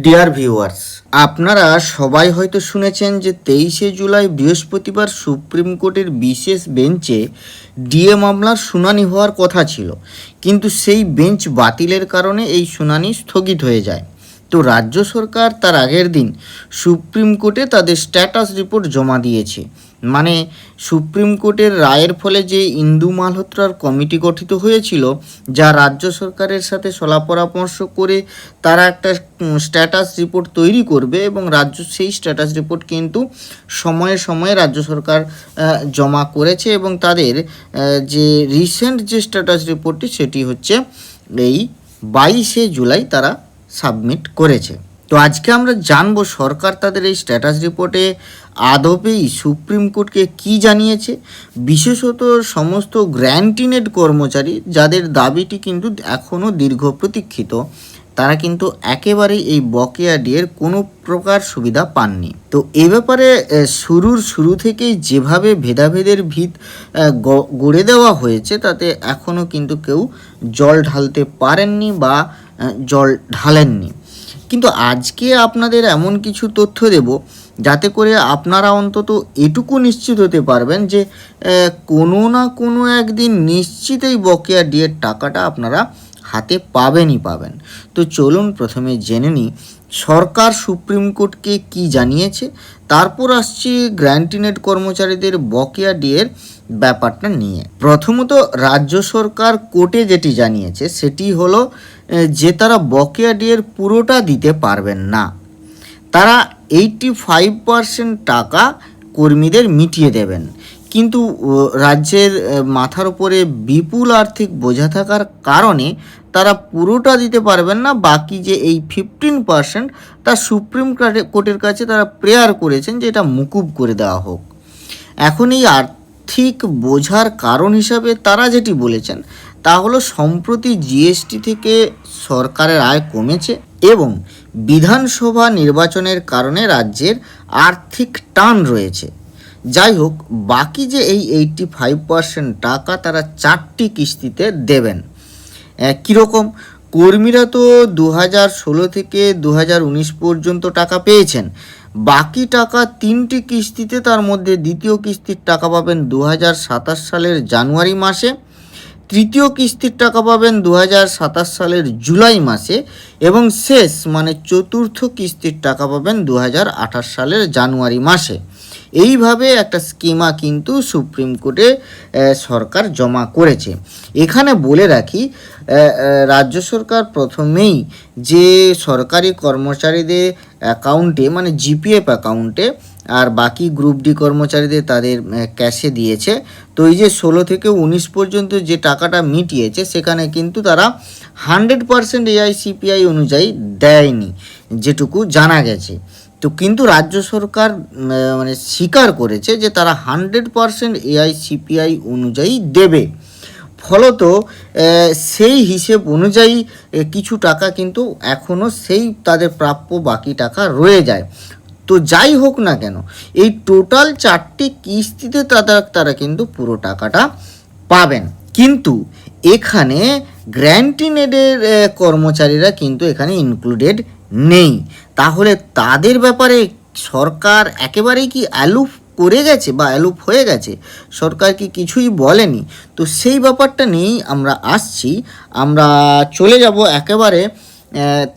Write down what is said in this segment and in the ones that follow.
Dear viewers, আপনারা সবাই হয়তো শুনেছেন যে 23শে জুলাই বৃহস্পতিবার সুপ্রিম কোর্টের বিশেষ বেঞ্চে ডিএ মামলার শুনানি হওয়ার কথা ছিল, কিন্তু সেই বেঞ্চ বাতিলের কারণে এই শুনানি স্থগিত হয়ে যায়। তো রাজ্য সরকার তার আগের দিন সুপ্রিম কোর্টে তাদের স্ট্যাটাস রিপোর্ট জমা দিয়েছে। মানে সুপ্রিম কোর্টের রায়ের ফলে যে ইন্দু মালহোত্রার কমিটি গঠিত হয়েছিল, যা রাজ্য সরকারের সাথে পরামর্শ করে তারা একটা স্ট্যাটাস রিপোর্ট তৈরি করবে এবং সেই স্ট্যাটাস রিপোর্ট কিন্তু সময়ে সময়ে রাজ্য সরকার জমা করেছে এবং তাদের যে রিসেন্ট যে স্ট্যাটাস রিপোর্টটি সেটি হচ্ছে এই 22শে জুলাই তারা সাবমিট করেছে। তো আজকে আমরা জানবো সরকার তাদের এই স্ট্যাটাস রিপোর্টে আদপেই সুপ্রিম কোর্টকে কি জানিয়েছে। বিশেষত সমস্ত গ্র্যান্টিনেড কর্মচারী যাদের দাবিটি কিন্তু এখনও দীর্ঘ প্রতীক্ষিত, তারা কিন্তু একেবারেই এই বকেয়া ডিএর কোনো প্রকার সুবিধা পাননি। তো এ ব্যাপারে শুরু থেকেই যেভাবে ভেদাভেদের ভিত গড়ে দেওয়া হয়েছে, তাতে এখনও কিন্তু কেউ জল ঢালতে পারেননি বা জল ঢালেননি। কিন্তু আজকে আপনাদের এমন কিছু তথ্য দেব যাতে করে আপনারা অন্তত এটুকু নিশ্চিত হতে পারবেন যে কোনো না কোনো একদিন নিশ্চিতই বকেয়া ডিএর টাকাটা আপনারা হাতে পাবেনই পাবেন। তো চলুন প্রথমে জেনে নিই সরকার সুপ্রিম কোর্টকে কি জানিয়েছে, তারপর আসছি গ্র্যান্টিনেড কর্মচারীদের বকেয়া ডিএর ব্যাপারটা নিয়ে। প্রথমত রাজ্য সরকার কোর্টে যেটি জানিয়েছে সেটি হলো যে তারা বকেয়া ডিএর পুরোটা দিতে পারবেন না, তারা 85% টাকা কর্মীদের মিটিয়ে দেবেন। কিন্তু রাজ্যের মাথার উপরে বিপুল আর্থিক বোঝা থাকার কারণে তারা পুরোটা দিতে পারবেন না। বাকি যে এই 15% তা সুপ্রিম কোর্টের কাছে তারা প্রেয়ার করেছেন যে এটা মুকুব করে দেওয়া হোক। এখন এই আর্থিক বোঝার কারণ হিসাবে তারা যেটি বলেছেন তা হলো সম্প্রতি জিএসটি থেকে সরকারের আয় কমেছে এবং বিধানসভা নির্বাচনের কারণে রাজ্যের আর্থিক টান রয়েছে। যাই হোক, বাকি যে এই 85% টাকা তারা 4টি কিস্তিতে দেবেন। কীরকম? কর্মীরা তো 2016 থেকে 2019 পর্যন্ত টাকা পেয়েছেন, বাকি টাকা 3টি কিস্তিতে, তার মধ্যে দ্বিতীয় কিস্তির টাকা পাবেন 2027 সালের জানুয়ারি মাসে, তৃতীয় কিস্তির টাকা পাবেন 2027 সালের জুলাই মাসে এবং শেষ মানে চতুর্থ কিস্তির টাকা পাবেন 2028 সালের জানুয়ারি মাসে। এইভাবে একটা স্কিমা কিন্তু সুপ্রিম কোর্টে সরকার জমা করেছে। এখানে বলে রাখি, রাজ্য সরকার প্রথমেই যে সরকারি কর্মচারীদের অ্যাকাউন্টে মানে জিপিএফ অ্যাকাউন্টে আর বাকি গ্রুপ ডি কর্মচারীদের তাদের ক্যাশে দিয়েছে। তো এই যে 16 থেকে 19 পর্যন্ত যে টাকাটা মিটিয়েছে সেখানে কিন্তু তারা 100% এআইসিপিআই অনুযায়ী দেয়নি, যেটুকু জানা গেছে। তো কিন্তু রাজ্য সরকার মানে স্বীকার করেছে যে তারা 100% এআইসিপিআই অনুযায়ী দেবে। ফলত সেই হিসেব অনুযায়ী কিছু টাকা কিন্তু এখনও সেই তাদের প্রাপ্য বাকি টাকা রয়ে যায়। তো যাই হোক না কেন, এই টোটাল 4টি কিস্তিতে তারা কিন্তু পুরো টাকাটা পাবেন। কিন্তু এখানে গ্র্যান্টিনেডের কর্মচারীরা কিন্তু এখানে ইনক্লুডেড নেই। তাহলে তাদের ব্যাপারে সরকার একেবারেই কি অ্যালুপ করে গেছে বা অ্যালুপ হয়ে গেছে? সরকার কি কিছুই বলেনি? তো সেই ব্যাপারটা নিয়েই আমরা আসছি। আমরা চলে যাব একেবারে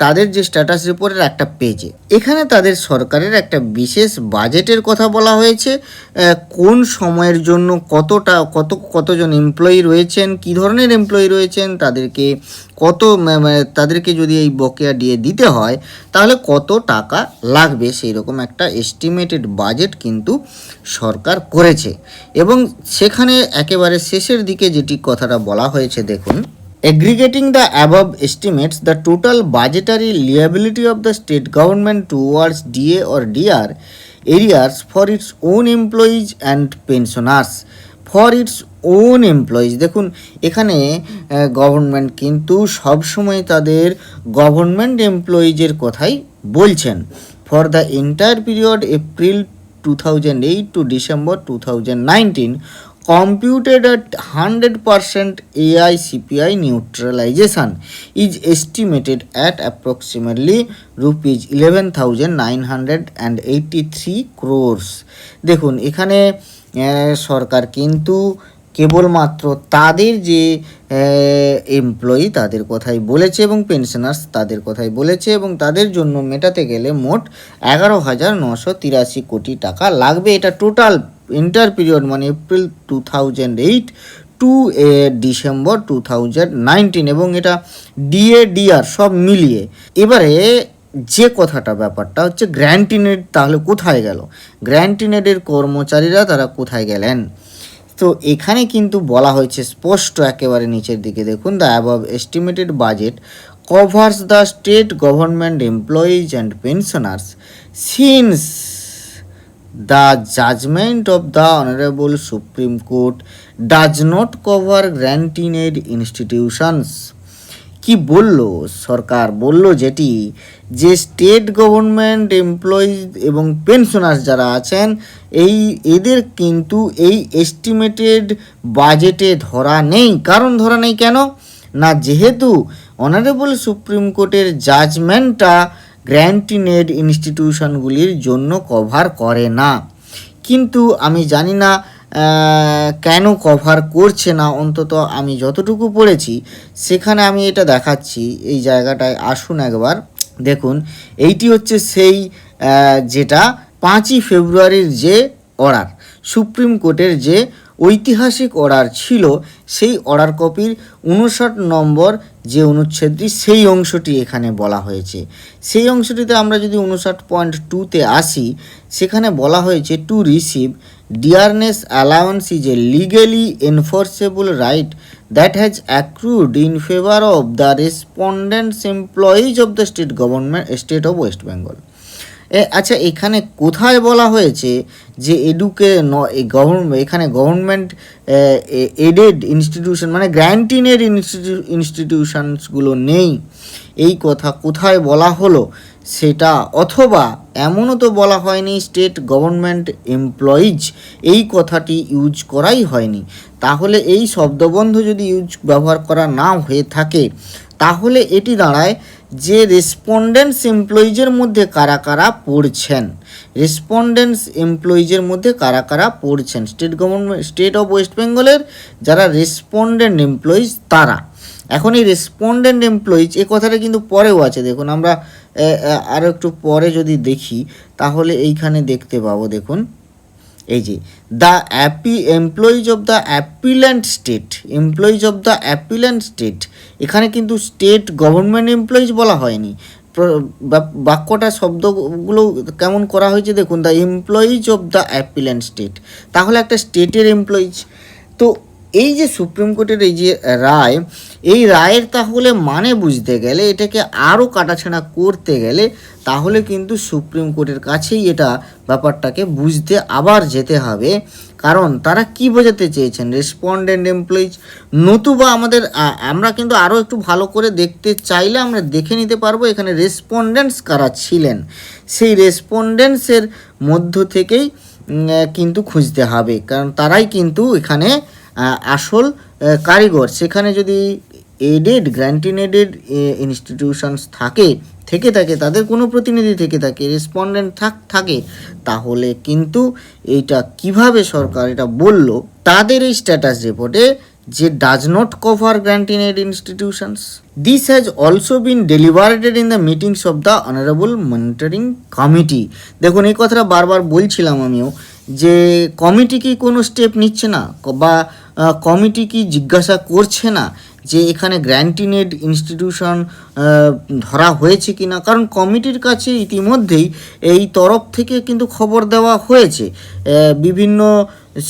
তাদের যে স্ট্যাটাস রিপোর্টের একটা পেজে। এখানে তাদের সরকারের একটা বিশেষ বাজেটের কথা বলা হয়েছে, কোন সময়ের জন্য কতজন এমপ্লয়ি রয়েছেন, কী ধরনের এমপ্লয়ি রয়েছেন, তাদেরকে যদি এই বকেয়া ডিএ দিতে হয় তাহলে কত টাকা লাগবে, সেই রকম একটা এস্টিমেটেড বাজেট কিন্তু সরকার করেছে। এবং সেখানে একেবারে শেষের দিকে যেটি কথাটা বলা হয়েছে দেখুন, aggregating the above estimates, the total budgetary liability of the state government towards DA or DR arrears for its own employees and pensioners for its own employees। দেখুন, এখানে গভর্নমেন্ট কিন্তু সবসময় তাদের গভর্নমেন্ট এমপ্লয়িজের কথাই বলছেন। For the entire period April 2008 to December 2019, computed at 100% AI CPI neutralization is estimated at approximately rupees 11,983 crores. দেখুন এখানে সরকার কিন্তু কেবলমাত্র তাদের যে এমপ্লয়ি তাদের কথাই বলেছে এবং পেনশনার্স তাদের কথাই বলেছে এবং তাদের জন্য মেটাতে গেলে মোট 11,983 কোটি টাকা লাগবে। এটা টোটাল ইন্টার পিরিয়ড মানে এপ্রিল 2008 টু ডিসেম্বর 2019 এবং এটা ডিএডিআর সব মিলিয়ে। এবারে যে কথাটা ব্যাপারটা হচ্ছে গ্র্যান্টিনেড তাহলে কোথায় গেল, গ্র্যান্টিনেডের কর্মচারীরা তারা কোথায় গেলেন। তো এখানে কিন্তু বলা হয়েছে স্পষ্ট একেবারে নিচের দিকে দেখুন, the above estimated budget covers the state government employees and pensioners since the judgment of the honourable supreme court does not cover grant in aid institutions. কি বলল সরকার, বলল যেটি যে স্টেট গভর্নমেন্ট এমপ্লয়িজ এবং পেনশনার্স যারা আছেন এদের কিন্তু এই এস্টিমেটেড বাজেটে ধরা নেই। কারণ ধরা নেই কেন না, যেহেতু অনারেবল সুপ্রিম কোর্টের জাজমেন্টটা গ্র্যান্টিনেড ইনস্টিটিউশনগুলির জন্য কভার করে না। কিন্তু আমি জানি না কেন কভার করছে না, অন্তত আমি যতটুকু পড়েছি সেখানে আমি এটা দেখাচ্ছি। এই জায়গাটায় আসুন একবার দেখুন, এইটি হচ্ছে সেই যেটা 5ই ফেব্রুয়ারির যে অর্ডার, সুপ্রিম কোর্টের যে ঐতিহাসিক অর্ডার ছিল সেই অর্ডার কপির 59 নম্বর যে অনুচ্ছেদটি সেই অংশটি এখানে বলা হয়েছে। সেই অংশটিতে আমরা যদি 59.2-তে আসি, সেখানে বলা হয়েছে to receive dearness allowance is a legally enforceable right that has accrued in favour of the respondents employees of the state of West Bengal. আচ্ছা, এখানে কোথায় বলা হয়েছে যে এখানে গভর্নমেন্ট এডেড ইনস্টিটিউশন মানে গ্র্যান্টিনেড ইনস্টিটিউশনসগুলো নেই, এই কথা কোথায় বলা হলো সেটা, অথবা এমনও তো বলা হয়নি স্টেট গভর্নমেন্ট এমপ্লয়িজ, এই কথাটি ইউজ করাই হয়নি। তাহলে এই শব্দবন্ধ যদি ব্যবহার করা না হয়ে থাকে তাহলে এটি দাঁড়ায় যে রেসপন্ডেন্টস এমপ্লয়িজের মধ্যে কারা কারা পড়ছেন, রেসপন্ডেন্টস এমপ্লয়িজের মধ্যে কারা কারা পড়ছেন, স্টেট অফ ওয়েস্ট বেঙ্গলের যারা রেসপন্ডেন্ট এমপ্লয়িজ তারা। এখন এই রেসপন্ডেন্ট এমপ্লয়িজ এ কথাটা কিন্তু পরেও আছে, দেখুন আমরা আরও একটু পরে যদি দেখি তাহলে এইখানে দেখতে পাবো। দেখুন এই যে the employees of the অ্যাপিল্যান্ট state, employees of the অ্যাপিল্যান্ট state, এখানে কিন্তু স্টেট গভর্নমেন্ট এমপ্লয়িজ বলা হয়নি। বাক্যটা শব্দগুলো কেমন করা হয়েছে দেখুন, the employees of the অ্যাপিল্যান্ট state, তাহলে একটা স্টেটের এমপ্লয়িজ। তো এই যে সুপ্রিম কোর্টের এই যে রায়, এই রায়ের তাহলে মানে বুঝতে গেলে, এটাকে আরও কাটাছেঁড়া করতে গেলে তাহলে কিন্তু সুপ্রিম কোর্টের কাছেই এটা ব্যাপারটাকে বুঝতে আবার যেতে হবে। কারণ তারা কি বোঝাতে চেয়েছেন, রেসপন্ডেন্ট এমপ্লয়িজ, নতুবা আমরা কিন্তু আরও একটু ভালো করে দেখতে চাইলে আমরা দেখে নিতে পারবো এখানে রেসপন্ডেন্টস কারা ছিলেন, সেই রেসপন্ডেন্টসের মধ্য থেকেই কিন্তু খুঁজতে হবে, কারণ তারাই কিন্তু এখানে আসল কারিগর। সেখানে যদি এডেড গ্র্যান্টিনেডেড ইনস্টিটিউশনস থেকে থাকে তাদের কোনো প্রতিনিধি থেকে থাকে, রেসপন্ডেন্ট থাকে, তাহলে কিন্তু এইটা কিভাবে সরকার এটা বলল তাদের এই স্ট্যাটাস রিপোর্টে যে does not cover grant in aid institutions. This has also been deliberated in the meetings of the honourable monitoring committee. দেখুন এই কথাটা বারবার বলছিলাম আমিও যে কমিটি কি কোনো স্টেপ নিচ্ছে না, বা কমিটি কি জিজ্ঞাসা করছে না যে এখানে গ্র্যান্টিনেড ইনস্টিটিউশন ধরা হয়েছে কি না। কারণ কমিটির কাছে ইতিমধ্যেই এই তরফ থেকে কিন্তু খবর দেওয়া হয়েছে, বিভিন্ন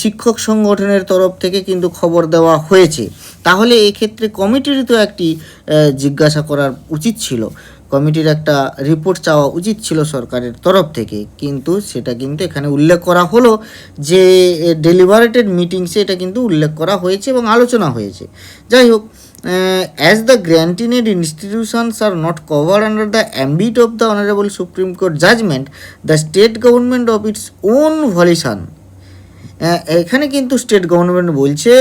শিক্ষক সংগঠনের তরফ থেকে কিন্তু খবর দেওয়া হয়েছে। তাহলে এক্ষেত্রে কমিটিরই তো একটি জিজ্ঞাসা করার উচিত ছিল, কমিটির একটা রিপোর্ট চাওয়া উচিত ছিল সরকারের তরফ থেকে, কিন্তু সেটা কিন্তু এখানে উল্লেখ করা হলো যে ডেলিভারেটেড মিটিংসে এটা কিন্তু উল্লেখ করা হয়েছে এবং আলোচনা হয়েছে। যাই হোক, as the granted institutions are not covered under the ambit of the Honorable Supreme Court judgment, the state government of its own volition এখানে কিন্তু স্টেট গভর্নমেন্ট বলছে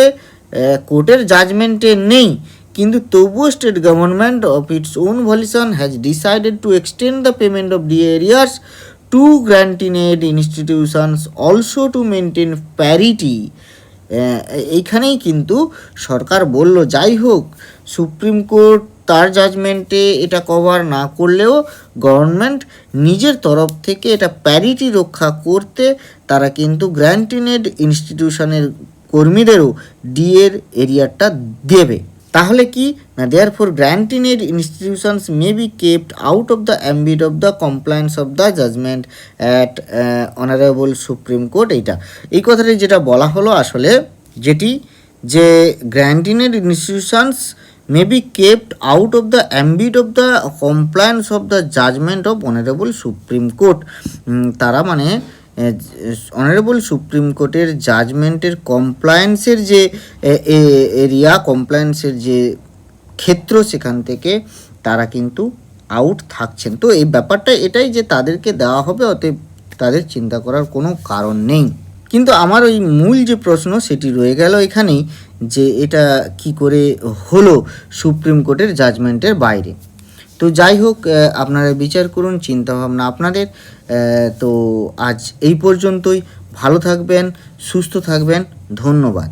কোর্টের জাজমেন্টে নেই, কিন্তু তবুও state government of its own volition has decided to extend the payment of DA arrears to grant in aid institutions also to maintain parity. এইখানেই কিন্তু সরকার বলল, যাই হোক সুপ্রিম কোর্ট তার জাজমেন্টে এটা কভার না করলেও গভর্নমেন্ট নিজের তরফ থেকে এটা প্যারিটি রক্ষা করতে তারা কিন্তু গ্র্যান্টিনেড ইনস্টিটিউশনের কর্মীদেরও ডিএর এরিয়াটা দেবে। তাহলে কি না, therefore grant in aid institutions may be kept out of the ambit of the compliance of the judgment at honourable supreme court. এই কথাটি যেটা বলা হলো আসলে যেটি যে grant in aid institutions may be kept out of the ambit of the compliance of the judgment of honourable supreme court. তারা মানে অনারেবল সুপ্রিম কোর্টের জাজমেন্টের কমপ্লায়েন্সের যে এরিয়া, কমপ্লায়েন্সের যে ক্ষেত্র, সেখান থেকে তারা কিন্তু আউট থাকছেন। তো এই ব্যাপারটা এটাই যে তাদেরকে দেওয়া হবে, অতএব তাদের চিন্তা করার কোনো কারণ নেই। কিন্তু আমার ওই মূল যে প্রশ্ন সেটি রয়ে গেল এখানেই, যে এটা কি করে হলো সুপ্রিম কোর্টের জাজমেন্টের বাইরে। তো যাই হোক, আপনারা বিচার করুন, চিন্তাভাবনা আপনাদের। তো আজ এই পর্যন্তই। ভালো থাকবেন, সুস্থ থাকবেন, ধন্যবাদ।